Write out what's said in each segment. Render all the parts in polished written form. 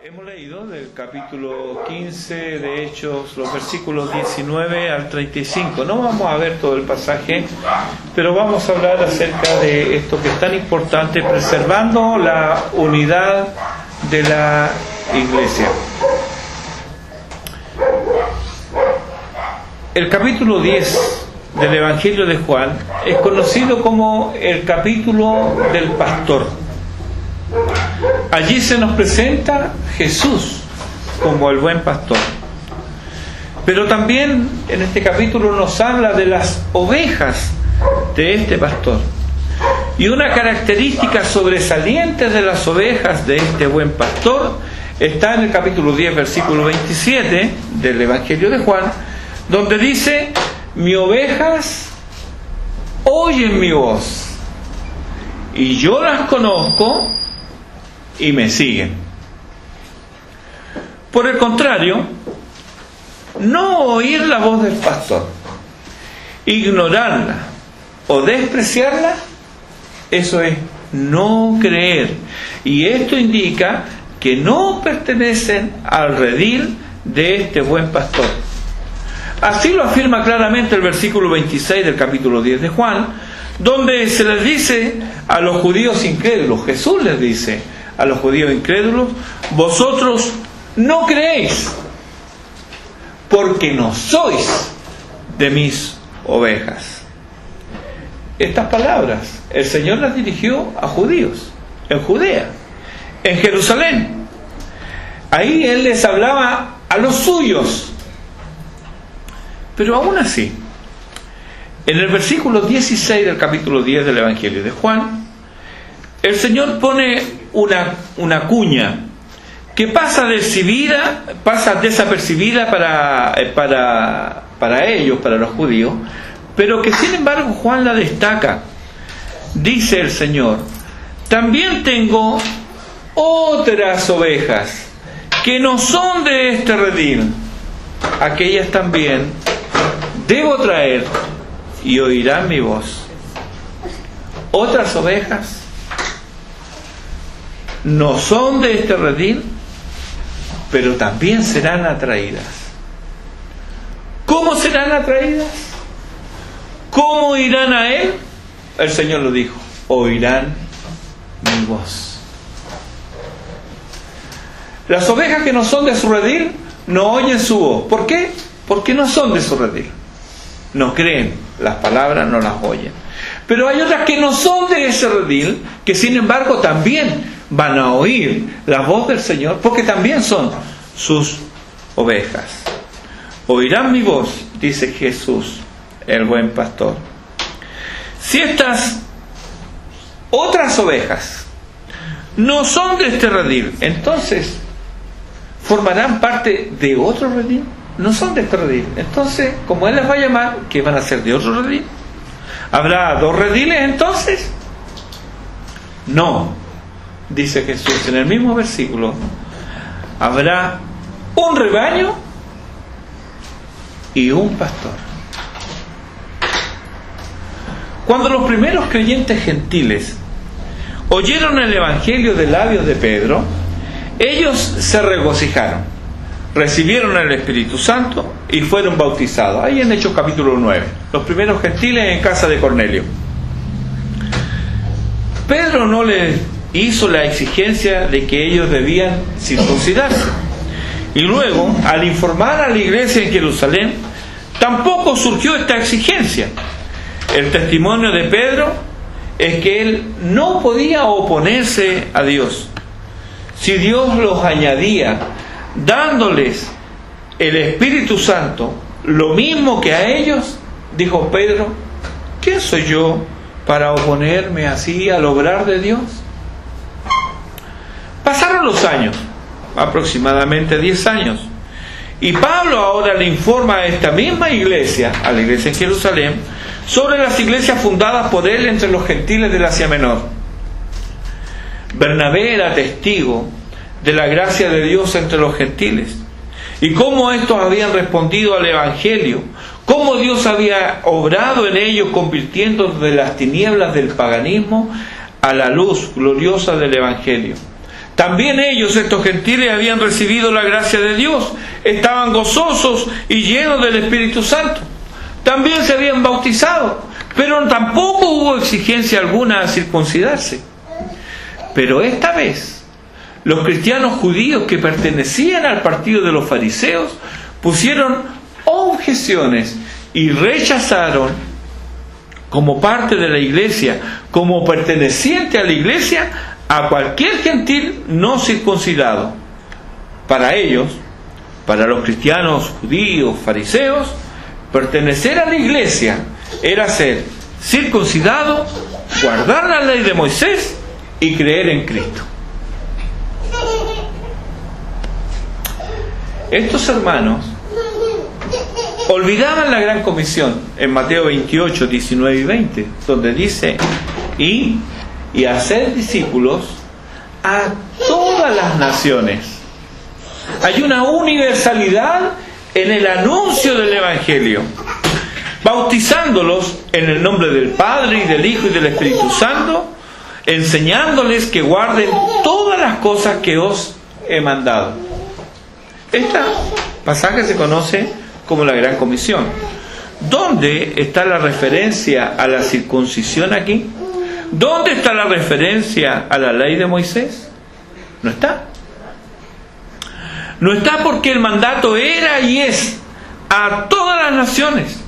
Hemos leído del capítulo 15 de Hechos, los versículos 19 al 35. No vamos a ver todo el pasaje, pero vamos a hablar acerca de esto que es tan importante, preservando la unidad de la iglesia. El capítulo 10 del Evangelio de Juan es conocido como el capítulo del pastor. Allí se nos presenta Jesús como el buen pastor. Pero también en este capítulo nos habla de las ovejas de este pastor. Y una característica sobresaliente de las ovejas de este buen pastor está en el capítulo 10, versículo 27 del Evangelio de Juan, donde dice: mis ovejas oyen mi voz, y yo las conozco y me siguen. Por el contrario, no oír la voz del pastor, ignorarla o despreciarla, eso es no creer. Y esto indica que no pertenecen al redil de este buen pastor. Así lo afirma claramente el versículo 26 del capítulo 10 de Juan, donde se les dice a los judíos incrédulos, Jesús les dice a los judíos incrédulos: vosotros no creéis porque no sois de mis ovejas. Estas palabras el Señor las dirigió a judíos en Judea, en Jerusalén. Ahí Él les hablaba a los suyos. Pero aún así, en el versículo 16 del capítulo 10 del Evangelio de Juan, el Señor pone una cuña que pasa desapercibida para ellos, para los judíos, pero que sin embargo Juan la destaca. Dice el Señor: también tengo otras ovejas que no son de este redil, aquellas también debo traer y oirán mi voz. Otras ovejas no son de este redil, pero también serán atraídas. ¿Cómo serán atraídas? ¿Cómo irán a Él? El Señor lo dijo: oirán mi voz. Las ovejas que no son de su redil no oyen su voz. ¿Por qué? Porque no son de su redil. No creen las palabras, no las oyen. Pero hay otras que no son de ese redil, que sin embargo también van a oír la voz del Señor, porque también son sus ovejas. Oirán mi voz, dice Jesús, el buen pastor. Si estas otras ovejas no son de este redil, entonces formarán parte de otro redil. No son de este redil. Entonces, como Él les va a llamar, ¿qué van a ser de otro redil? ¿Habrá dos rediles entonces? No, dice Jesús en el mismo versículo: habrá un rebaño y un pastor. Cuando los primeros creyentes gentiles oyeron el Evangelio de labios de Pedro, ellos se regocijaron, recibieron el Espíritu Santo y fueron bautizados. Ahí en Hechos capítulo 9, los primeros gentiles en casa de Cornelio. Pedro no les hizo la exigencia de que ellos debían circuncidarse. Y luego, al informar a la iglesia en Jerusalén, tampoco surgió esta exigencia. El testimonio de Pedro es que él no podía oponerse a Dios. Si Dios los añadía dándoles el Espíritu Santo, lo mismo que a ellos, dijo Pedro: ¿quién soy yo para oponerme así al obrar de Dios? Pasaron los años, aproximadamente 10 años, y Pablo ahora le informa a esta misma iglesia, a la iglesia en Jerusalén, sobre las iglesias fundadas por él entre los gentiles del Asia Menor. Bernabé era testigo de la gracia de Dios entre los gentiles, y cómo estos habían respondido al Evangelio, cómo Dios había obrado en ellos, convirtiendo de las tinieblas del paganismo a la luz gloriosa del Evangelio. También ellos, estos gentiles, habían recibido la gracia de Dios, estaban gozosos y llenos del Espíritu Santo. También se habían bautizado, pero tampoco hubo exigencia alguna a circuncidarse. Pero esta vez, los cristianos judíos que pertenecían al partido de los fariseos pusieron objeciones y rechazaron, como parte de la iglesia, como perteneciente a la iglesia, a cualquier gentil no circuncidado. Para ellos, para los cristianos judíos, fariseos, pertenecer a la iglesia era ser circuncidado, guardar la ley de Moisés y creer en Cristo. Estos hermanos olvidaban la gran comisión en Mateo 28, 19 y 20, donde dice: y hacer discípulos a todas las naciones. Hay una universalidad en el anuncio del Evangelio, bautizándolos en el nombre del Padre y del Hijo y del Espíritu Santo, enseñándoles que guarden todas las cosas que os he mandado. Este pasaje se conoce como la Gran Comisión. ¿Dónde está la referencia a la circuncisión aquí? ¿Dónde está la referencia a la ley de Moisés? No está. No está porque el mandato era y es a todas las naciones.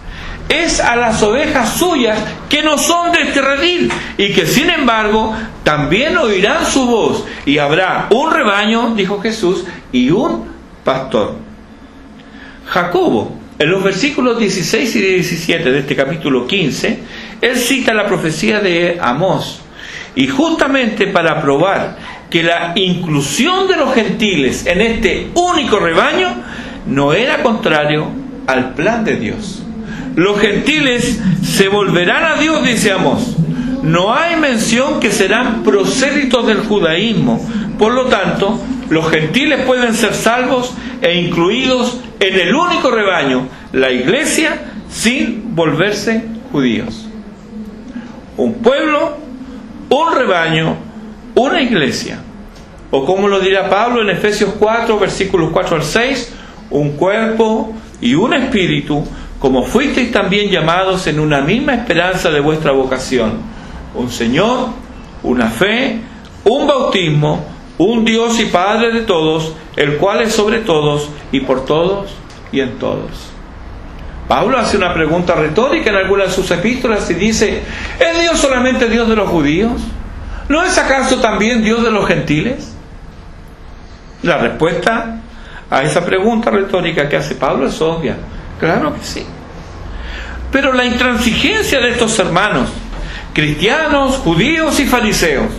Es a las ovejas suyas que no son de este redil y que sin embargo también oirán su voz, y habrá un rebaño, dijo Jesús, y un pastor. Jacobo, en los versículos 16 y 17 de este capítulo 15, él cita la profecía de Amós, y justamente para probar que la inclusión de los gentiles en este único rebaño no era contrario al plan de Dios. Los gentiles se volverán a Dios, dice Amós. No hay mención que serán prosélitos del judaísmo. Por lo tanto, los gentiles pueden ser salvos e incluidos en el único rebaño, la iglesia, sin volverse judíos. Un pueblo, un rebaño, una iglesia. O como lo dirá Pablo en Efesios 4, versículos 4 al 6, un cuerpo y un espíritu, como fuisteis también llamados en una misma esperanza de vuestra vocación. Un Señor, una fe, un bautismo, un Dios y Padre de todos, el cual es sobre todos y por todos y en todos. Pablo hace una pregunta retórica en algunas de sus epístolas y dice: ¿es Dios solamente Dios de los judíos? ¿No es acaso también Dios de los gentiles? La respuesta a esa pregunta retórica que hace Pablo es obvia. Claro que sí. Pero la intransigencia de estos hermanos, cristianos, judíos y fariseos,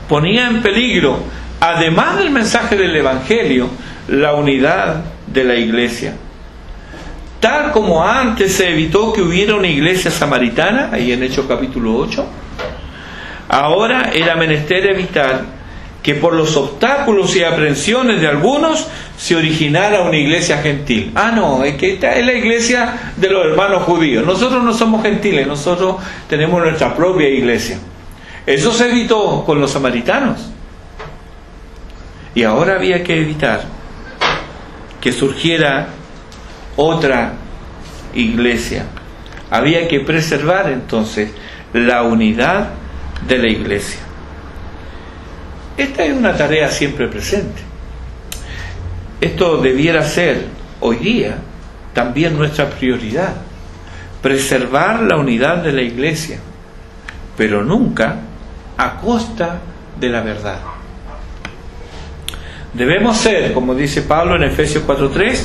ponía en peligro, además del mensaje del Evangelio, la unidad de la iglesia. Tal como antes se evitó que hubiera una iglesia samaritana, ahí en Hechos capítulo 8, ahora era menester evitar que por los obstáculos y aprensiones de algunos se originara una iglesia gentil. No, es que esta es la iglesia de los hermanos judíos. Nosotros no somos gentiles, nosotros tenemos nuestra propia iglesia. Eso se evitó con los samaritanos. Y ahora había que evitar que surgiera otra iglesia. Había que preservar entonces la unidad de la iglesia. Esta es una tarea siempre presente. Esto debiera ser hoy día también nuestra prioridad: preservar la unidad de la iglesia, pero nunca a costa de la verdad. Debemos ser, como dice Pablo en Efesios 4:3,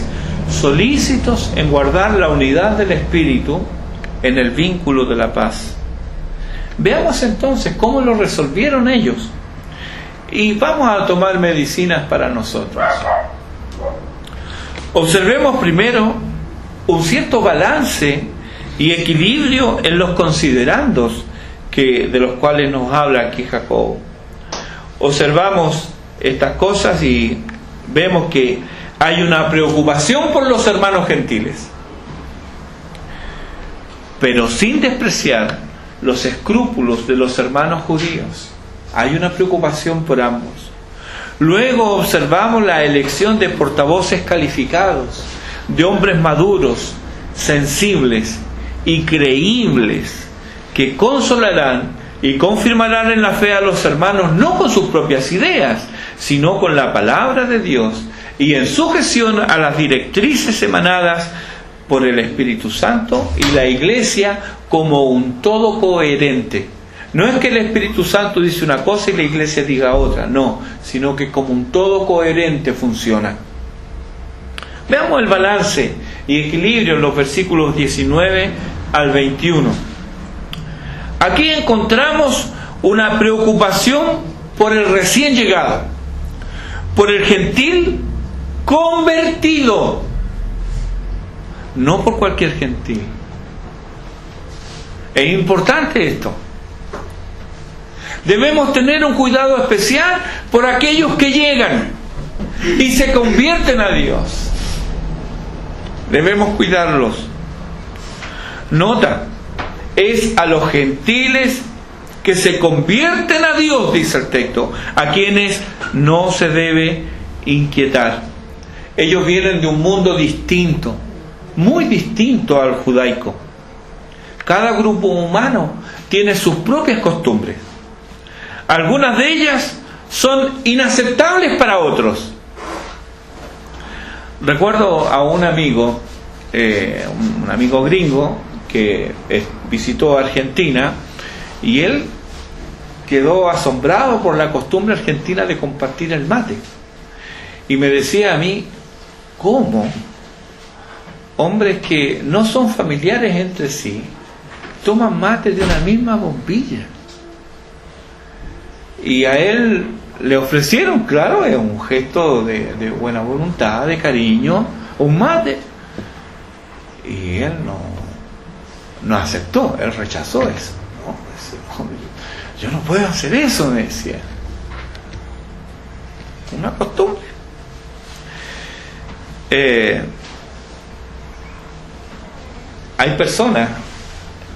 solícitos en guardar la unidad del Espíritu en el vínculo de la paz. Veamos entonces cómo lo resolvieron ellos. Y vamos a tomar medicinas para nosotros. Observemos primero un cierto balance y equilibrio en los considerandos de los cuales nos habla aquí Jacobo. Observamos estas cosas y vemos que hay una preocupación por los hermanos gentiles, pero sin despreciar los escrúpulos de los hermanos judíos. Hay una preocupación por ambos. Luego observamos la elección de portavoces calificados, de hombres maduros, sensibles y creíbles, que consolarán y confirmarán en la fe a los hermanos, no con sus propias ideas, sino con la palabra de Dios y en sujeción a las directrices emanadas por el Espíritu Santo y la Iglesia como un todo coherente. No es que el Espíritu Santo dice una cosa y la Iglesia diga otra, no, sino que como un todo coherente funciona. Veamos el balance y equilibrio en los versículos 19 al 21. Aquí encontramos una preocupación por el recién llegado, por el gentil convertido, no por cualquier gentil. Es importante esto. Debemos tener un cuidado especial por aquellos que llegan y se convierten a Dios. Debemos cuidarlos. Nota, es a los gentiles que se convierten a Dios, dice el texto, a quienes no se debe inquietar. Ellos vienen de un mundo distinto, muy distinto al judaico. Cada grupo humano tiene sus propias costumbres. Algunas de ellas son inaceptables para otros. Recuerdo a un amigo gringo que visitó Argentina, y él quedó asombrado por la costumbre argentina de compartir el mate. Y me decía a mí, ¿cómo hombres que no son familiares entre sí toman mate de una misma bombilla? Y a él le ofrecieron, claro, es un gesto de buena voluntad, de cariño, un mate. Y él no aceptó, él rechazó eso. No, yo no puedo hacer eso, me decía. Una costumbre. Hay personas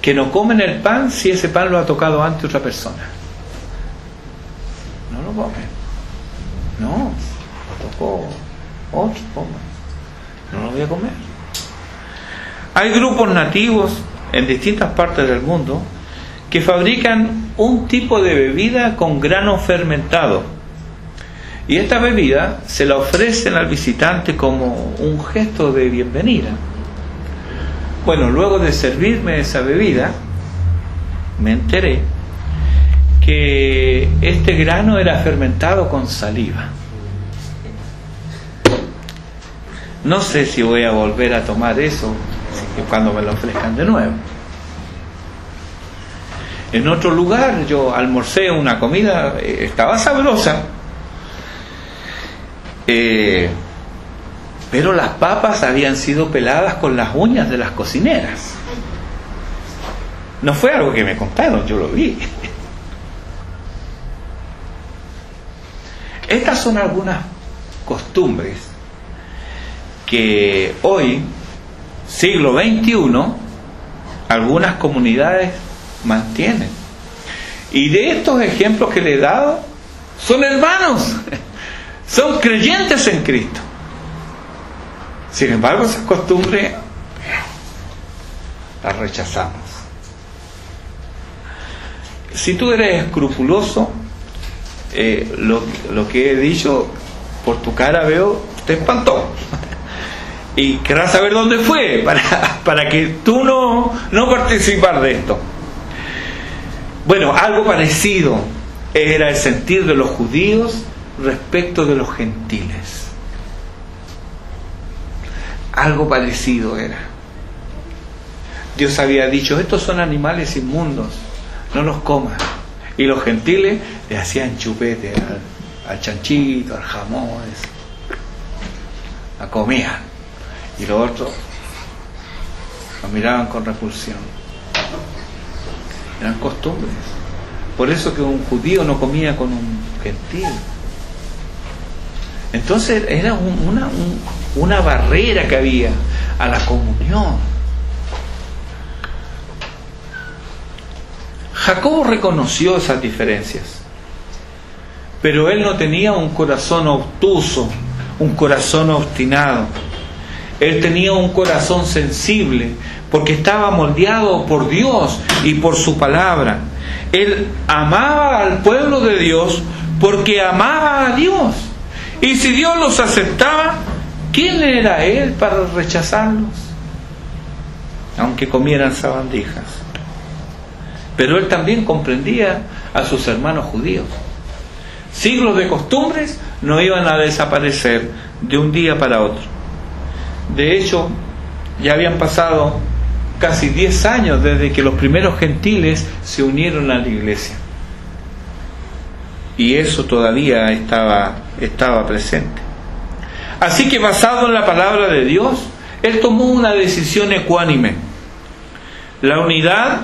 que no comen el pan si ese pan lo ha tocado antes otra persona. No lo comen. No, lo tocó otro, no lo voy a comer. Hay grupos nativos en distintas partes del mundo que fabrican un tipo de bebida con grano fermentado, y esta bebida se la ofrecen al visitante como un gesto de bienvenida. Bueno, luego de servirme esa bebida, me enteré que este grano era fermentado con saliva. No sé si voy a volver a tomar eso cuando me lo ofrezcan de nuevo. En otro lugar yo almorcé una comida, estaba sabrosa, pero las papas habían sido peladas con las uñas de las cocineras. No fue algo que me contaron, yo lo vi. Estas son algunas costumbres que hoy, siglo XXI, algunas comunidades mantienen. Y de estos ejemplos que le he dado, son hermanos, son creyentes en Cristo. Sin embargo, esas costumbres las rechazamos. Si tú eres escrupuloso, lo que he dicho, por tu cara veo, te espantó. Y querrás saber dónde fue para que tú no participar de esto. Bueno, algo parecido era el sentir de los judíos respecto de los gentiles. Algo parecido era. Dios había dicho, estos son animales inmundos, no los comas. Y los gentiles le hacían chupete al chanchito, al jamón, la comían. Y los otros lo miraban con repulsión. Eran costumbres. Por eso que un judío no comía con un gentil. Entonces era una barrera que había a la comunión. Jacobo reconoció esas diferencias, pero él no tenía un corazón obtuso, un corazón obstinado. Él tenía un corazón sensible, porque estaba moldeado por Dios y por su palabra. Él amaba al pueblo de Dios porque amaba a Dios. Y si Dios los aceptaba, ¿quién era él para rechazarlos? Aunque comieran sabandijas. Pero él también comprendía a sus hermanos judíos. Siglos de costumbres no iban a desaparecer de un día para otro. De hecho, ya habían pasado casi 10 años desde que los primeros gentiles se unieron a la iglesia. Y eso todavía estaba presente. Así que, basado en la palabra de Dios, él tomó una decisión ecuánime. La unidad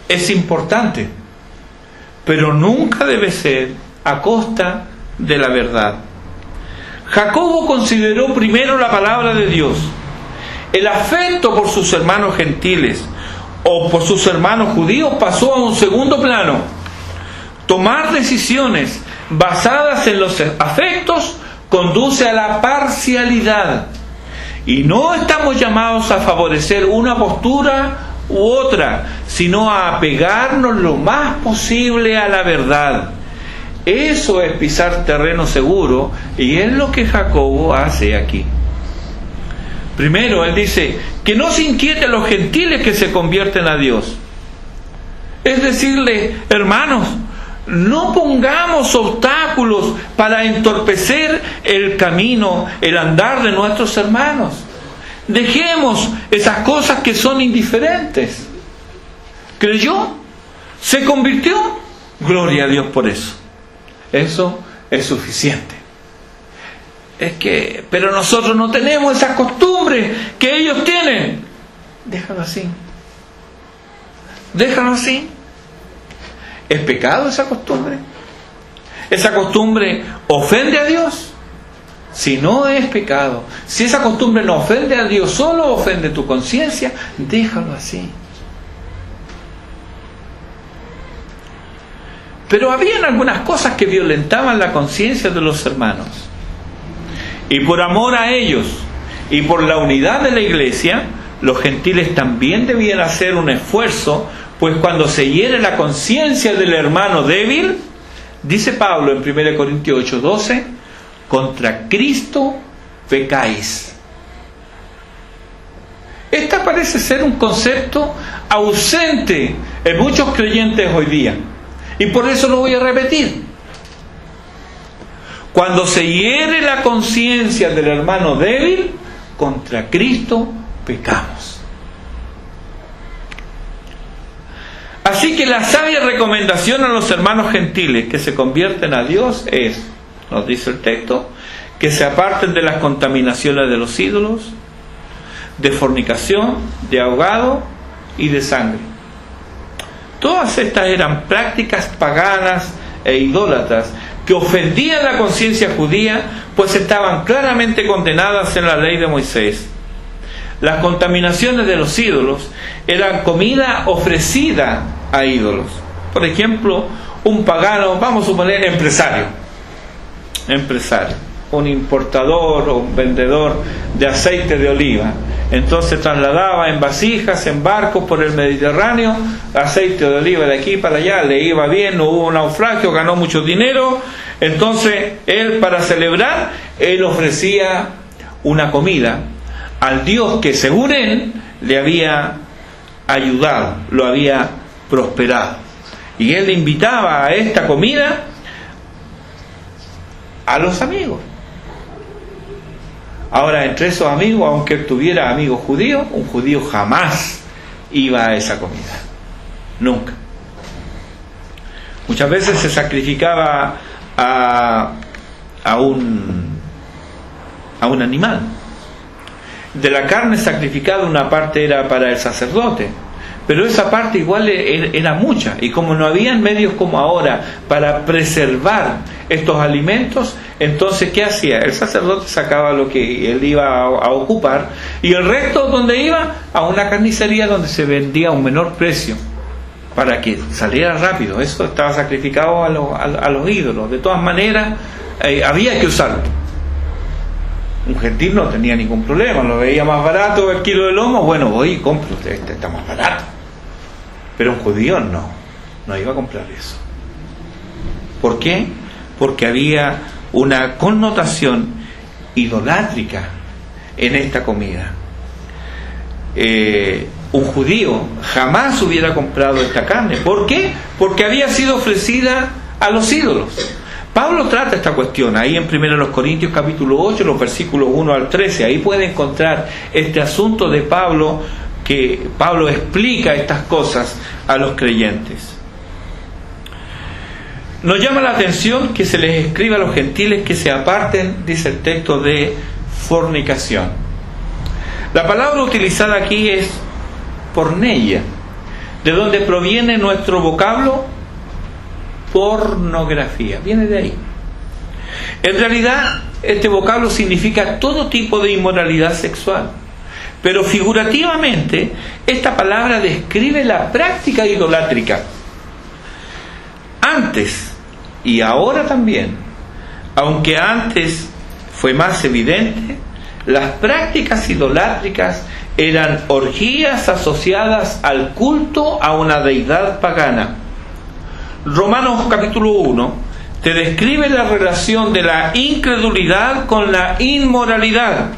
es importante, pero nunca debe ser a costa de la verdad. Jacobo consideró primero la palabra de Dios. El afecto por sus hermanos gentiles o por sus hermanos judíos pasó a un segundo plano. Tomar decisiones basadas en los afectos conduce a la parcialidad. Y no estamos llamados a favorecer una postura u otra, sino a apegarnos lo más posible a la verdad. Eso es pisar terreno seguro, y es lo que Jacobo hace aquí. Primero, él dice que no se inquieten los gentiles que se convierten a Dios. Es decirle, hermanos, no pongamos obstáculos para entorpecer el camino, el andar de nuestros hermanos. Dejemos esas cosas que son indiferentes. ¿Creyó? ¿Se convirtió? Gloria a Dios por eso. Eso es suficiente. Pero nosotros no tenemos esas costumbres que ellos tienen. Déjalo así. Déjalo así. ¿Es pecado esa costumbre? ¿Esa costumbre ofende a Dios? Si no es pecado, si esa costumbre no ofende a Dios, solo ofende tu conciencia, déjalo así. Pero habían algunas cosas que violentaban la conciencia de los hermanos. Y por amor a ellos y por la unidad de la iglesia, los gentiles también debían hacer un esfuerzo, pues cuando se hiere la conciencia del hermano débil, dice Pablo en 1 Corintios 8:12, contra Cristo pecáis. Esta parece ser un concepto ausente en muchos creyentes hoy día. Y por eso lo voy a repetir. Cuando se hiere la conciencia del hermano débil, contra Cristo pecamos. Así que la sabia recomendación a los hermanos gentiles que se convierten a Dios es, nos dice el texto, que se aparten de las contaminaciones de los ídolos, de fornicación, de ahogado y de sangre. Todas estas eran prácticas paganas e idólatras que ofendían la conciencia judía, pues estaban claramente condenadas en la ley de Moisés. Las contaminaciones de los ídolos eran comida ofrecida a ídolos. Por ejemplo, un pagano, vamos a suponer empresario, un importador o un vendedor de aceite de oliva. Entonces trasladaba en vasijas, en barcos por el Mediterráneo, aceite de oliva de aquí para allá, le iba bien, no hubo naufragio, ganó mucho dinero. Entonces él, para celebrar, él ofrecía una comida al Dios que según él le había ayudado, lo había prosperado. Y él le invitaba a esta comida a los amigos. Ahora, entre esos amigos, aunque él tuviera amigos judíos, un judío jamás iba a esa comida. Nunca. Muchas veces se sacrificaba a un animal. De la carne sacrificada, una parte era para el sacerdote, pero esa parte igual era mucha, y como no habían medios como ahora para preservar estos alimentos, entonces ¿qué hacía? El sacerdote sacaba lo que él iba a ocupar, y el resto, ¿dónde iba? A una carnicería donde se vendía a un menor precio. para que saliera rápido. Eso estaba sacrificado a los ídolos. De todas maneras, había que usarlo. Un gentil no tenía ningún problema, lo veía más barato el kilo de lomo, bueno, voy y compro, este está más barato. Pero un judío no iba a comprar eso. ¿Por qué? Porque había una connotación idolátrica en esta comida. Un judío jamás hubiera comprado esta carne. ¿Por qué? Porque había sido ofrecida a los ídolos. Pablo trata esta cuestión ahí en 1 Corintios capítulo 8, los versículos 1 al 13. Ahí puede encontrar este asunto de Pablo, que Pablo explica estas cosas a los creyentes. Nos llama la atención que se les escriba a los gentiles que se aparten, dice el texto, de fornicación. La palabra utilizada aquí es porneia, de donde proviene nuestro vocablo pornografía, viene de ahí. En realidad, este vocablo significa todo tipo de inmoralidad sexual, pero figurativamente esta palabra describe la práctica idolátrica. Antes y ahora también, aunque antes fue más evidente, las prácticas idolátricas eran orgías asociadas al culto a una deidad pagana. Romanos capítulo 1 te describe la relación de la incredulidad con la inmoralidad,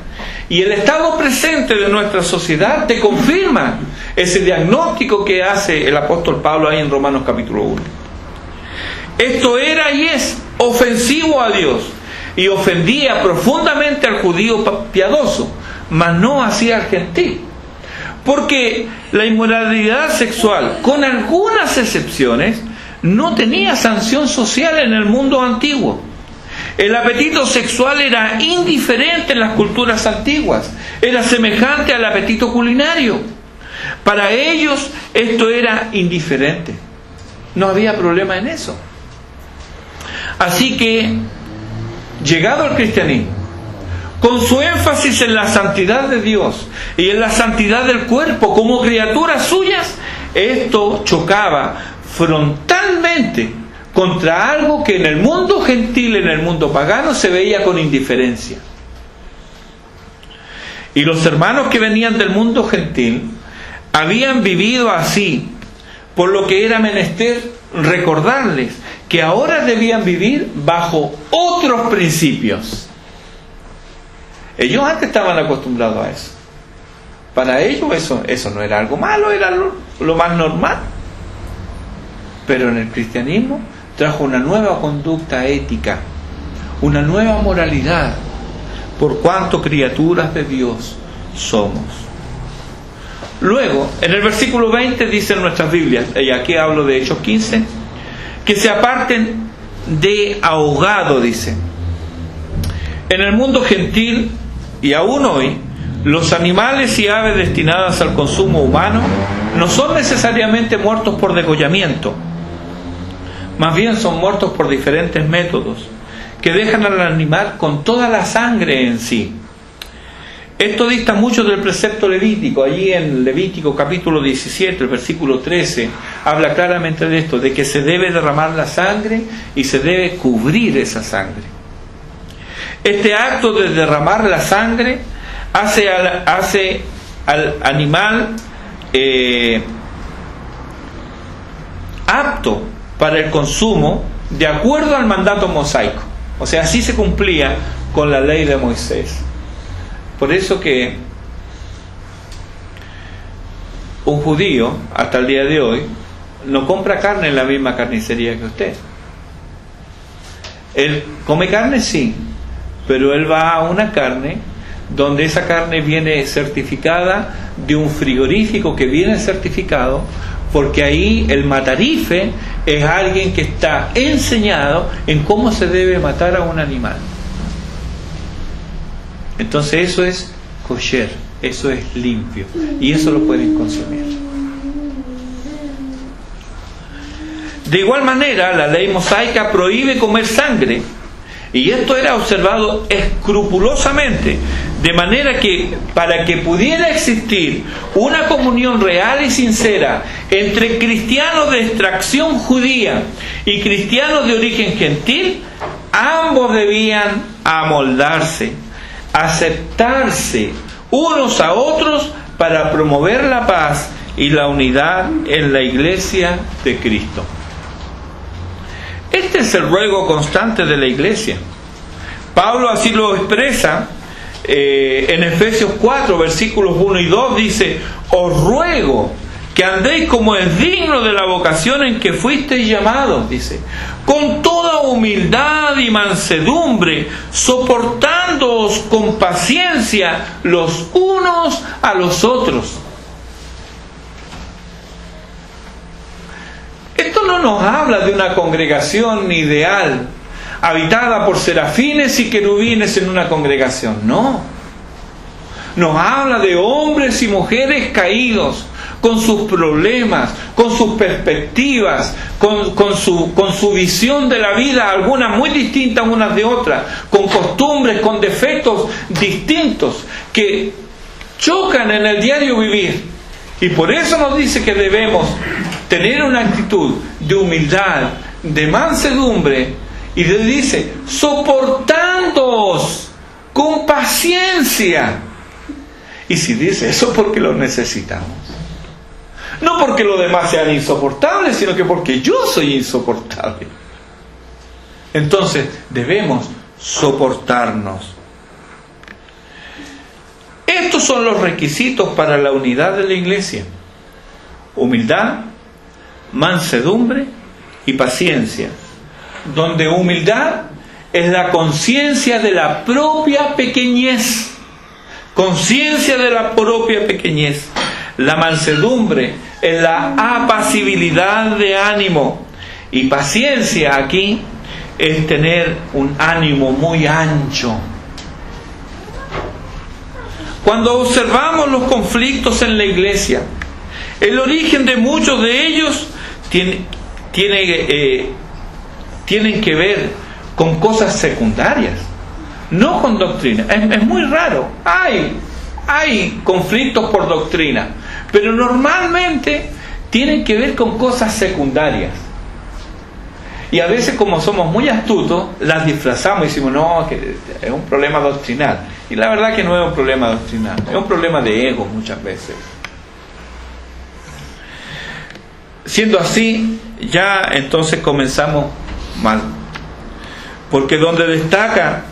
y el estado presente de nuestra sociedad te confirma ese diagnóstico que hace el apóstol Pablo ahí en Romanos capítulo 1. Esto era y es ofensivo a Dios, y ofendía profundamente al judío piadoso, mas no hacia el gentil. Porque la inmoralidad sexual, con algunas excepciones, no tenía sanción social en el mundo antiguo. El apetito sexual era indiferente en las culturas antiguas, era semejante al apetito culinario. Para ellos esto era indiferente, no había problema en eso. Así que, llegado al cristianismo, con su énfasis en la santidad de Dios y en la santidad del cuerpo como criaturas suyas, esto chocaba frontalmente contra algo que en el mundo gentil, en el mundo pagano, se veía con indiferencia. Y los hermanos que venían del mundo gentil habían vivido así, por lo que era menester recordarles que ahora debían vivir bajo otros principios. Ellos antes estaban acostumbrados a eso. Para ellos eso no era algo malo, era lo más normal. Pero en el cristianismo trajo una nueva conducta ética, una nueva moralidad, por cuanto criaturas de Dios somos. Luego, en el versículo 20 dicen nuestras Biblias, y aquí hablo de Hechos 15, que se aparten de ahogado, dice. En el mundo gentil, y aún hoy, los animales y aves destinadas al consumo humano no son necesariamente muertos por degollamiento, más bien son muertos por diferentes métodos que dejan al animal con toda la sangre en sí. Esto dista mucho del precepto levítico. Allí en Levítico capítulo 17, el versículo 13, habla claramente de esto, de que se debe derramar la sangre y se debe cubrir esa sangre. Este acto de derramar la sangre hace al animal apto para el consumo de acuerdo al mandato mosaico. O sea, así se cumplía con la ley de Moisés. Por eso que un judío, hasta el día de hoy, no compra carne en la misma carnicería que usted. Él come carne, sí, pero él va a una carne donde esa carne viene certificada de un frigorífico que viene certificado, porque ahí el matarife es alguien que está enseñado en cómo se debe matar a un animal. Entonces eso es kosher, eso es limpio, y eso lo pueden consumir. De igual manera, la ley mosaica prohíbe comer sangre Y esto era observado escrupulosamente, de manera que para que pudiera existir una comunión real y sincera entre cristianos de extracción judía y cristianos de origen gentil, ambos debían amoldarse, aceptarse unos a otros para promover la paz y la unidad en la iglesia de Cristo. Este es el ruego constante de la iglesia. Pablo así lo expresa en Efesios 4, versículos 1 y 2, dice: os ruego que andéis como es digno de la vocación en que fuisteis llamados, dice, con toda humildad y mansedumbre, soportándoos con paciencia los unos a los otros. Esto no nos habla de una congregación ideal, habitada por serafines y querubines en una congregación, no. Nos habla de hombres y mujeres caídos, con sus problemas, con sus perspectivas, con su visión de la vida, algunas muy distintas unas de otras, con costumbres, con defectos distintos, que chocan en el diario vivir. Y por eso nos dice que debemos tener una actitud de humildad, de mansedumbre, y le dice: soportándoos con paciencia. Y si dice eso, porque lo necesitamos. No porque los demás sean insoportables, sino que porque yo soy insoportable. Entonces debemos soportarnos. Estos son los requisitos para la unidad de la iglesia: humildad, mansedumbre y paciencia. Donde humildad es la conciencia de la propia pequeñez. Conciencia de la propia pequeñez. La mansedumbre es la apacibilidad de ánimo. Y paciencia aquí es tener un ánimo muy ancho. Cuando observamos los conflictos en la iglesia, el origen de muchos de ellos tienen que ver con cosas secundarias, no con doctrina. Es muy raro. Hay conflictos por doctrina, pero normalmente tienen que ver con cosas secundarias. Y a veces, como somos muy astutos, las disfrazamos y decimos: no, que es un problema doctrinal. Y la verdad que no es un problema doctrinal, es un problema de ego muchas veces. Siendo así, ya entonces comenzamos mal. Porque donde destaca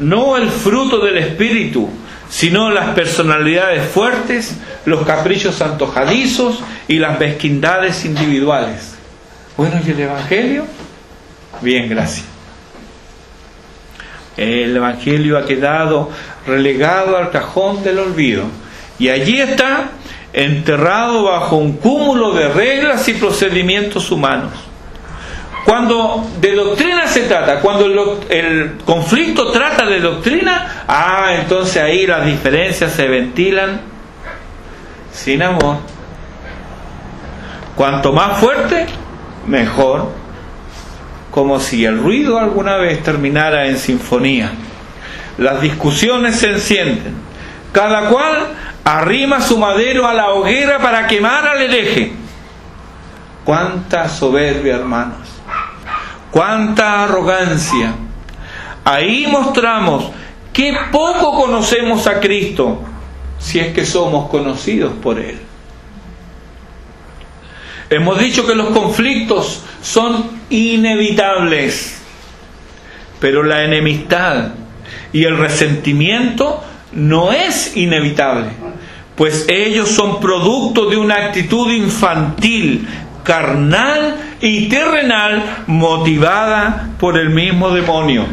no el fruto del Espíritu, sino las personalidades fuertes, los caprichos antojadizos y las mezquindades individuales. Bueno, ¿y el Evangelio? Bien, gracias. El Evangelio ha quedado relegado al cajón del olvido, y allí está, enterrado bajo un cúmulo de reglas y procedimientos humanos. Cuando de doctrina se trata, cuando el conflicto trata de doctrina, entonces ahí las diferencias se ventilan sin amor. Cuanto más fuerte, mejor. Como si el ruido alguna vez terminara en sinfonía. Las discusiones se encienden. Cada cual arrima su madero a la hoguera para quemar al hereje. Cuánta soberbia, hermanos. Cuánta arrogancia. Ahí mostramos que poco conocemos a Cristo, si es que somos conocidos por Él. Hemos dicho que los conflictos son inevitables, pero la enemistad y el resentimiento no es inevitable, pues ellos son producto de una actitud infantil, carnal y terrenal, motivada por el mismo demonio.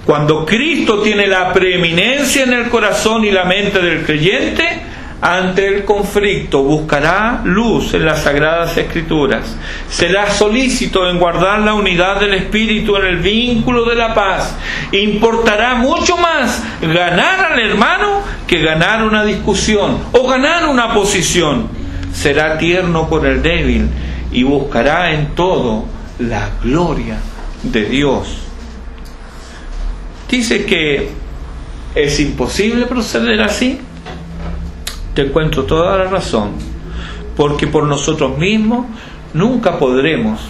Cuando Cristo tiene la preeminencia en el corazón y la mente del creyente, ante el conflicto buscará luz en las Sagradas Escrituras, será solícito en guardar la unidad del Espíritu en el vínculo de la paz. Importará mucho más ganar al hermano que ganar una discusión o ganar una posición. Será tierno por el débil y buscará en todo la gloria de Dios. dice que es imposible proceder así. Te encuentro toda la razón, porque por nosotros mismos nunca podremos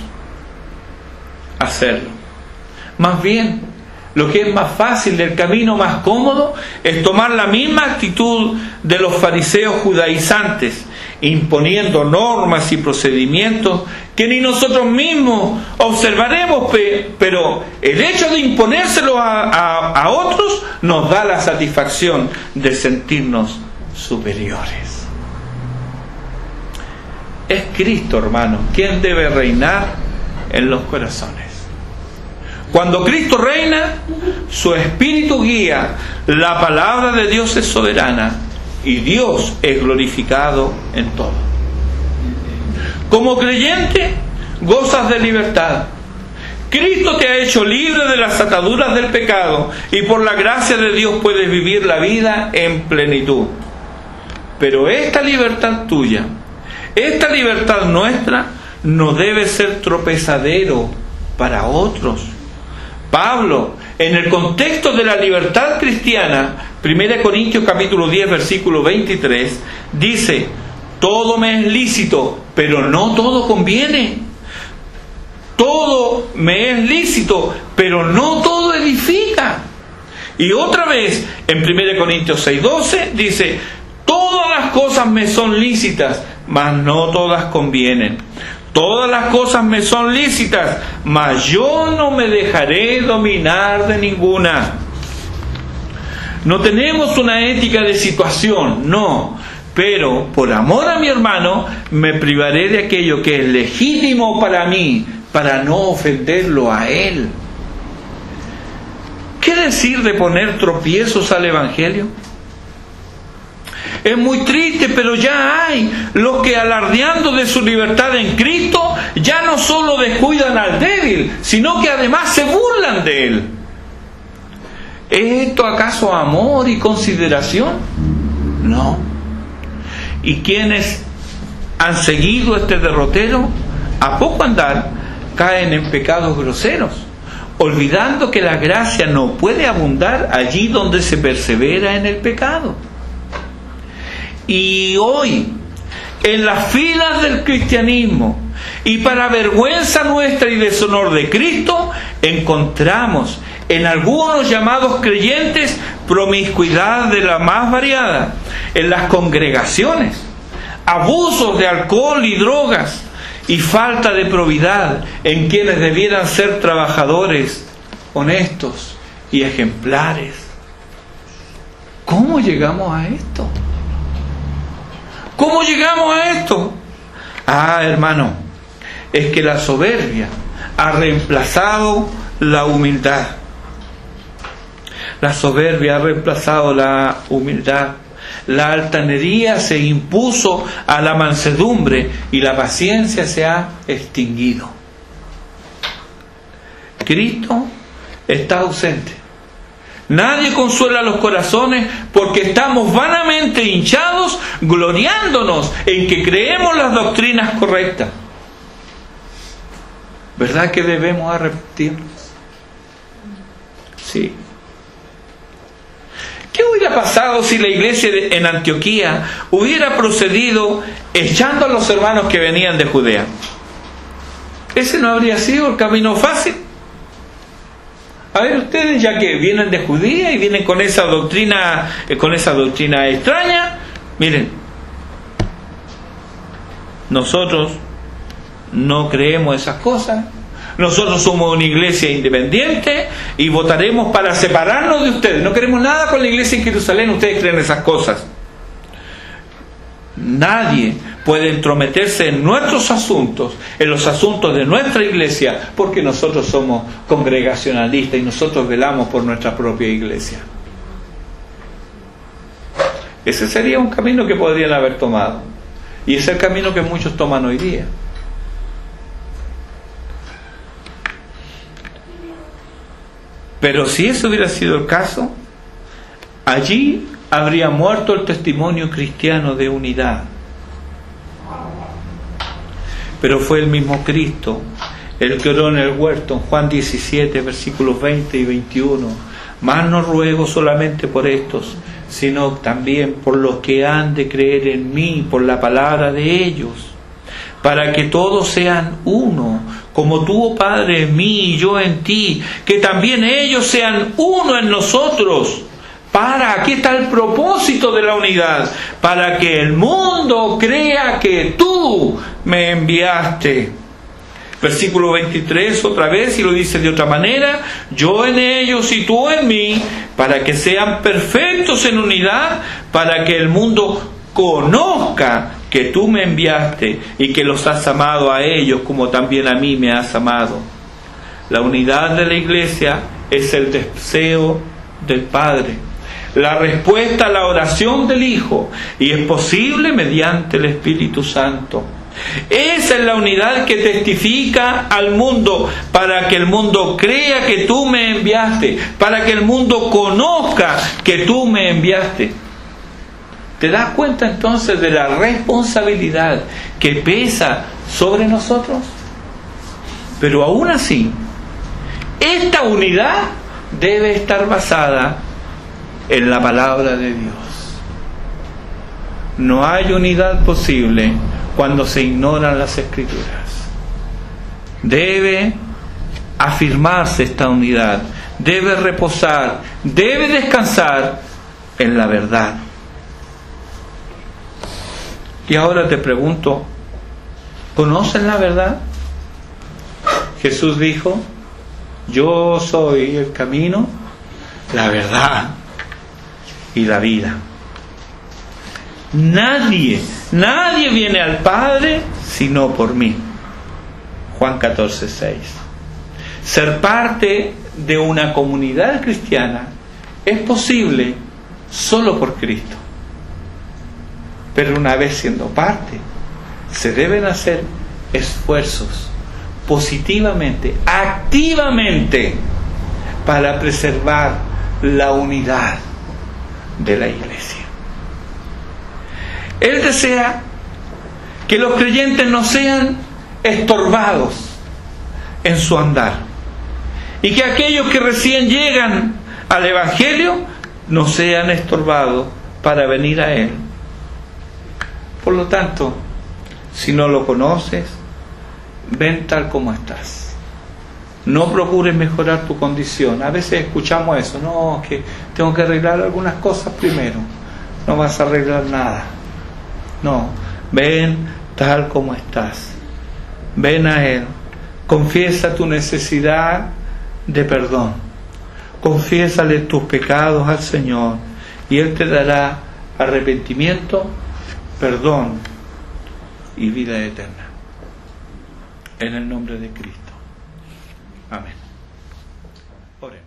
hacerlo. Más bien, lo que es más fácil, el camino más cómodo, es tomar la misma actitud de los fariseos judaizantes, imponiendo normas y procedimientos que ni nosotros mismos observaremos, pero el hecho de imponérselo a otros nos da la satisfacción de sentirnos superiores. Es Cristo, hermano, quien debe reinar en los corazones. Cuando Cristo reina, su Espíritu guía, la palabra de Dios es soberana y Dios es glorificado en todo. Como creyente, gozas de libertad. Cristo te ha hecho libre de las ataduras del pecado y por la gracia de Dios puedes vivir la vida en plenitud. Pero esta libertad tuya, esta libertad nuestra, no debe ser tropezadero para otros. Pablo, en el contexto de la libertad cristiana, 1 Corintios capítulo 10, versículo 23, dice: todo me es lícito, pero no todo conviene. Todo me es lícito, pero no todo edifica. Y otra vez, en 1 Corintios 6, 12, dice: todas las cosas me son lícitas, mas no todas convienen. Todas las cosas me son lícitas, mas yo no me dejaré dominar de ninguna. No tenemos una ética de situación, no. Pero por amor a mi hermano, me privaré de aquello que es legítimo para mí, para no ofenderlo a él. ¿Qué decir de poner tropiezos al Evangelio? Es muy triste, pero ya hay los que, alardeando de su libertad en Cristo, ya no solo descuidan al débil, sino que además se burlan de él. ¿Es esto acaso amor y consideración? No. Y quienes han seguido este derrotero, a poco andar, caen en pecados groseros, olvidando que la gracia no puede abundar allí donde se persevera en el pecado. Y hoy, en las filas del cristianismo, y para vergüenza nuestra y deshonor de Cristo, encontramos en algunos llamados creyentes promiscuidad de la más variada en las congregaciones, abusos de alcohol y drogas, y falta de probidad en quienes debieran ser trabajadores honestos y ejemplares. ¿Cómo llegamos a esto? ¿Cómo llegamos a esto? Hermano, es que la soberbia ha reemplazado la humildad. La soberbia ha reemplazado la humildad. La altanería se impuso a la mansedumbre y la paciencia se ha extinguido. Cristo está ausente. Nadie consuela los corazones porque estamos vanamente hinchados, gloriándonos en que creemos las doctrinas correctas. ¿Verdad que debemos arrepentirnos? Sí. ¿Qué hubiera pasado si la iglesia en Antioquía hubiera procedido echando a los hermanos que venían de Judea? ¿Ese no habría sido el camino fácil? A ver ustedes, ya que vienen de Judea y vienen con esa doctrina extraña, miren, nosotros no creemos esas cosas. Nosotros somos una iglesia independiente y votaremos para separarnos de ustedes. No queremos nada con la iglesia en Jerusalén. Ustedes creen esas cosas. Nadie puede entrometerse en nuestros asuntos, en los asuntos de nuestra iglesia, porque nosotros somos congregacionalistas y nosotros velamos por nuestra propia iglesia. Ese sería un camino que podrían haber tomado. Y es el camino que muchos toman hoy día. Pero si ese hubiera sido el caso, allí habría muerto el testimonio cristiano de unidad. Pero fue el mismo Cristo el que oró en el huerto, en Juan 17, versículos 20 y 21. Mas no ruego solamente por estos, sino también por los que han de creer en mí, por la palabra de ellos, para que todos sean uno, como tú, oh Padre, en mí y yo en ti, que también ellos sean uno en nosotros. Aquí está el propósito de la unidad, para que el mundo crea que tú me enviaste. Versículo 23 otra vez, y lo dice de otra manera: yo en ellos y tú en mí, para que sean perfectos en unidad, para que el mundo conozca que tú me enviaste y que los has amado a ellos como también a mí me has amado. La unidad de la iglesia es el deseo del Padre, la respuesta a la oración del Hijo, y es posible mediante el Espíritu Santo. Esa es la unidad que testifica al mundo, para que el mundo crea que tú me enviaste, para que el mundo conozca que tú me enviaste. ¿Te das cuenta entonces de la responsabilidad que pesa sobre nosotros? Pero aún así, esta unidad debe estar basada en la palabra de Dios. No hay unidad posible cuando se ignoran las Escrituras. Debe afirmarse esta unidad, debe reposar, debe descansar en la verdad. Y ahora te pregunto, ¿conocen la verdad? Jesús dijo: yo soy el camino, la verdad y la vida. Nadie viene al Padre sino por mí. Juan 14:6. Ser parte de una comunidad cristiana es posible solo por Cristo. Pero una vez siendo parte, se deben hacer esfuerzos positivamente, activamente, para preservar la unidad de la iglesia. Él desea que los creyentes no sean estorbados en su andar, y que aquellos que recién llegan al Evangelio no sean estorbados para venir a Él. Por lo tanto, si no lo conoces, ven tal como estás. No procures mejorar tu condición. A veces escuchamos eso: no, que tengo que arreglar algunas cosas primero. No vas a arreglar nada. No, ven tal como estás. Ven a Él. Confiesa tu necesidad de perdón. Confiésale tus pecados al Señor, y Él te dará arrepentimiento, perdón y vida eterna. En el nombre de Cristo. Amén. Oremos.